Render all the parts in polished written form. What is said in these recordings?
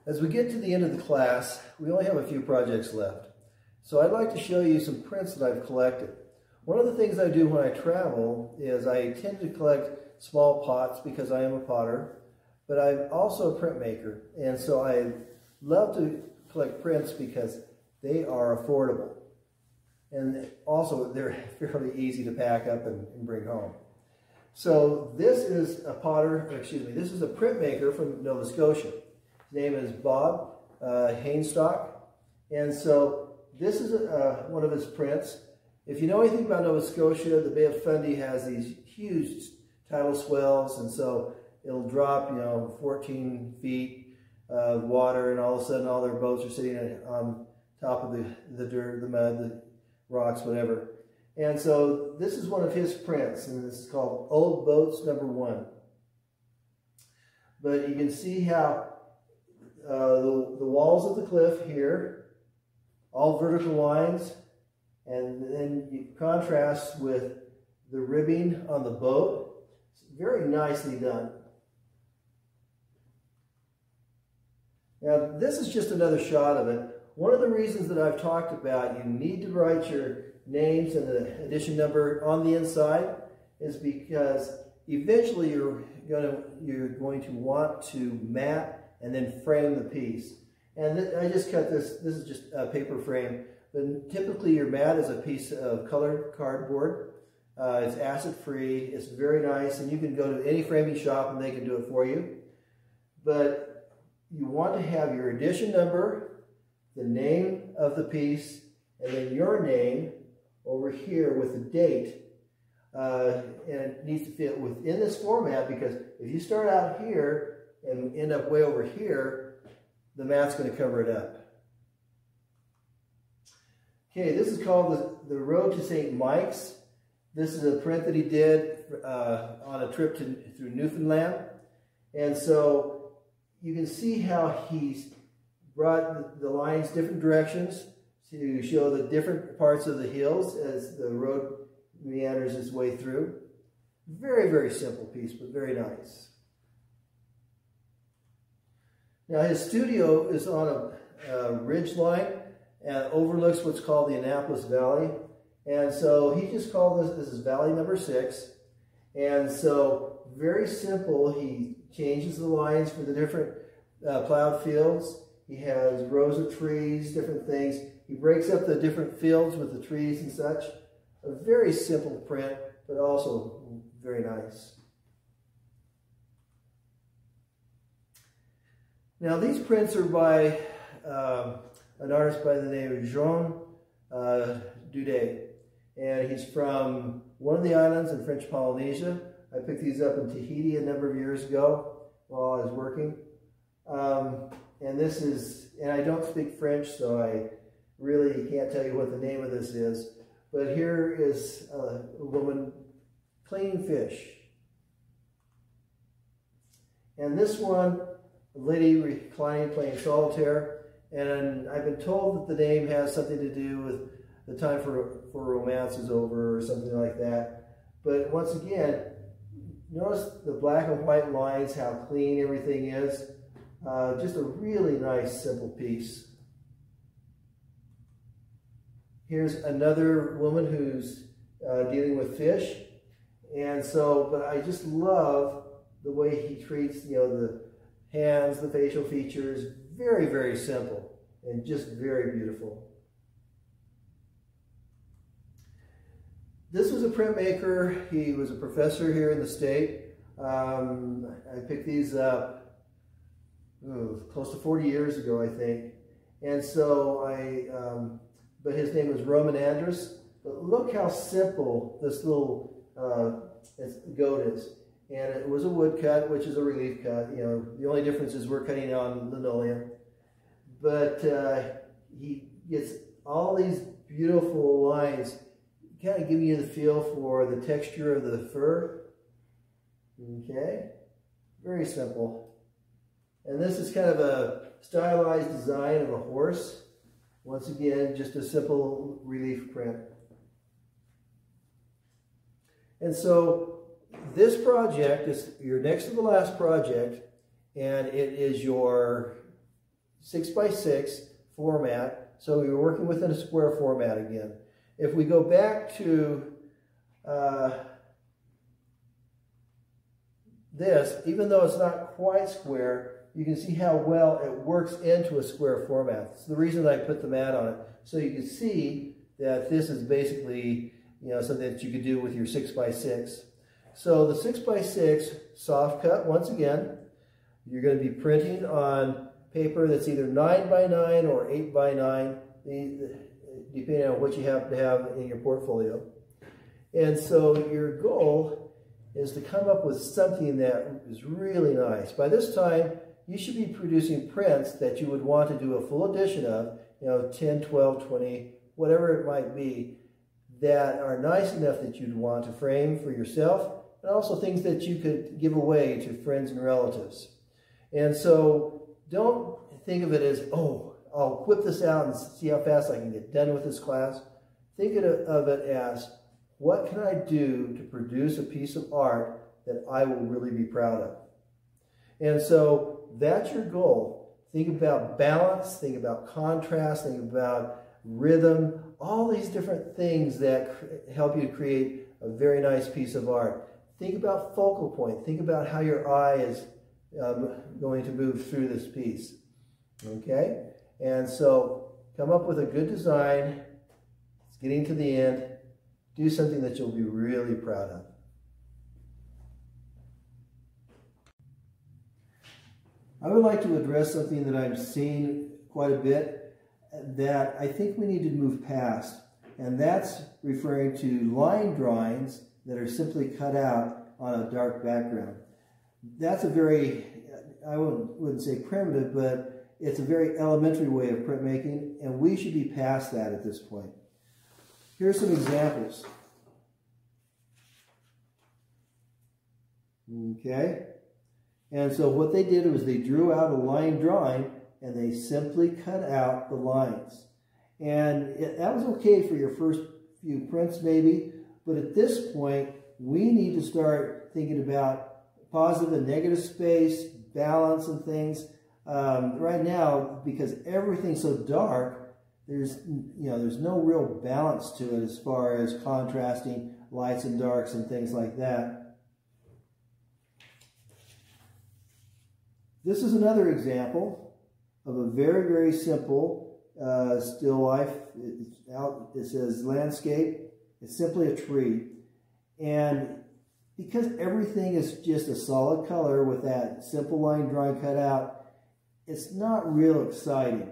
As we get to the end of the class, we only have a few projects left. So I'd like to show you some prints that I've collected. One of the things I do when I travel is I tend to collect small pots because I am a potter, but I'm also a printmaker. And so I love to collect prints because they are affordable. And also they're fairly easy to pack up and bring home. So this is a this is a printmaker from Nova Scotia. His name is Bob Hainstock. And so this is one of his prints. If you know anything about Nova Scotia, the Bay of Fundy has these huge tidal swells, and so it'll drop, 14 feet of water, and all of a sudden all their boats are sitting on top of the dirt, the mud, the rocks, whatever. And so this is one of his prints, and this is called Old Boats No. 1. But you can see how the walls of the cliff here, all vertical lines, and then you contrast with the ribbing on the boat. It's very nicely done. Now this is just another shot of it. One of the reasons that I've talked about you need to write your names and the edition number on the inside is because eventually you're going to want to mat and then frame the piece. And I just cut this. This is just a paper frame. But typically your mat is a piece of colored cardboard. It's acid-free. It's very nice, and you can go to any framing shop and they can do it for you. But you want to have your edition number, the name of the piece, and then your name over here with the date. And it needs to fit within this format, because if you start out here and end up way over here, the mat's going to cover it up. Okay, this is called the Road to St. Mike's. This is a print that he did on a trip through Newfoundland. And so you can see how he's brought the lines different directions to show the different parts of the hills as the road meanders its way through. Very, very simple piece, but very nice. Now his studio is on a ridge line and overlooks what's called the Annapolis Valley. And so he just called this is Valley number 6. And so very simple, he changes the lines for the different plowed fields. He has rows of trees, different things. He breaks up the different fields with the trees and such. A very simple print, but also very nice. Now these prints are by an artist by the name of Jean Dudet, and he's from one of the islands in French Polynesia. I picked these up in Tahiti a number of years ago while I was working. And I don't speak French, so I really can't tell you what the name of this is. But here is a woman cleaning fish. And this one, a lady reclining playing solitaire. And I've been told that the name has something to do with the time for romance is over or something like that. But once again, notice the black and white lines, how clean everything is. Just a really nice, simple piece. Here's another woman who's dealing with fish. And so, but I just love the way he treats, the hands, the facial features. Very, very simple and just very beautiful. This was a printmaker. He was a professor here in the state. I picked these up close to 40 years ago, I think. And so but his name was Roman Andrus. But look how simple this little goat is. And it was a woodcut, which is a relief cut. The only difference is we're cutting on linoleum. But he gets all these beautiful lines, kind of giving you the feel for the texture of the fur. Okay, very simple. And this is kind of a stylized design of a horse. Once again, just a simple relief print. And so this project is your next to the last project, and it is your 6x6 format, so we were working within a square format again. If we go back to this, even though it's not quite square, you can see how well it works into a square format. It's the reason I put the mat on it. So you can see that this is basically, something that you could do with your 6x6. So the 6x6 soft cut, once again, you're going to be printing on paper that's either 9x9 or 8x9, depending on what you happen to have in your portfolio. And so your goal is to come up with something that is really nice. By this time, you should be producing prints that you would want to do a full edition of, 10, 12, 20, whatever it might be, that are nice enough that you'd want to frame for yourself, and also things that you could give away to friends and relatives. And so don't think of it as, oh, I'll whip this out and see how fast I can get done with this class. Think of it as, what can I do to produce a piece of art that I will really be proud of? And so that's your goal. Think about balance, think about contrast, think about rhythm, all these different things that help you create a very nice piece of art. Think about focal point. Think about how your eye is going to move through this piece. Okay? And so come up with a good design. It's getting to the end. Do something that you'll be really proud of. I would like to address something that I'm seeing quite a bit that I think we need to move past, and that's referring to line drawings that are simply cut out on a dark background. That's a very, I wouldn't say primitive, but it's a very elementary way of printmaking, and we should be past that at this point. Here are some examples. Okay? And so what they did was they drew out a line drawing and they simply cut out the lines. And that was okay for your first few prints maybe, but at this point we need to start thinking about positive and negative space, balance and things. Right now, because everything's so dark, there's no real balance to it as far as contrasting lights and darks and things like that. This is another example of a very, very simple still life. It says landscape. It's simply a tree. And because everything is just a solid color with that simple line drawing cut out, it's not real exciting.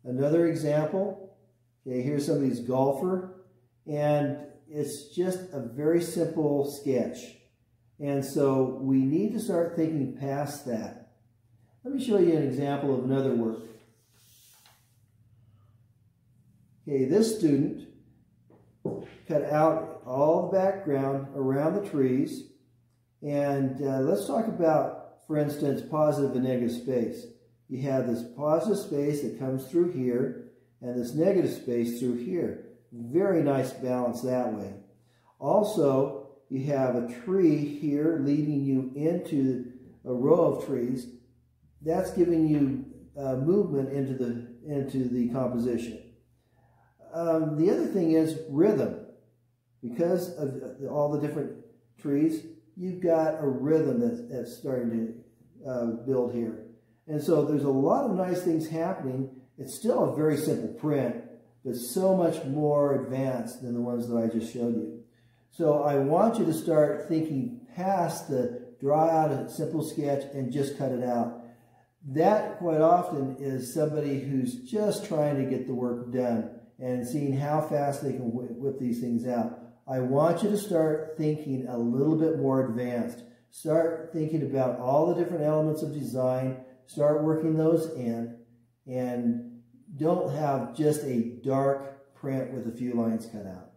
Another example, okay, here's somebody's golfer, and it's just a very simple sketch. And so we need to start thinking past that. Let me show you an example of another work. Okay, this student cut out all the background around the trees. And let's talk about, for instance, positive and negative space. You have this positive space that comes through here and this negative space through here. Very nice balance that way. Also, you have a tree here leading you into a row of trees. That's giving you movement into the composition. The other thing is rhythm. Because of all the different trees, you've got a rhythm that's starting to build here. And so there's a lot of nice things happening. It's still a very simple print, but so much more advanced than the ones that I just showed you. So I want you to start thinking past the draw out a simple sketch and just cut it out. That quite often is somebody who's just trying to get the work done and seeing how fast they can whip these things out. I want you to start thinking a little bit more advanced. Start thinking about all the different elements of design. Start working those in, and don't have just a dark print with a few lines cut out.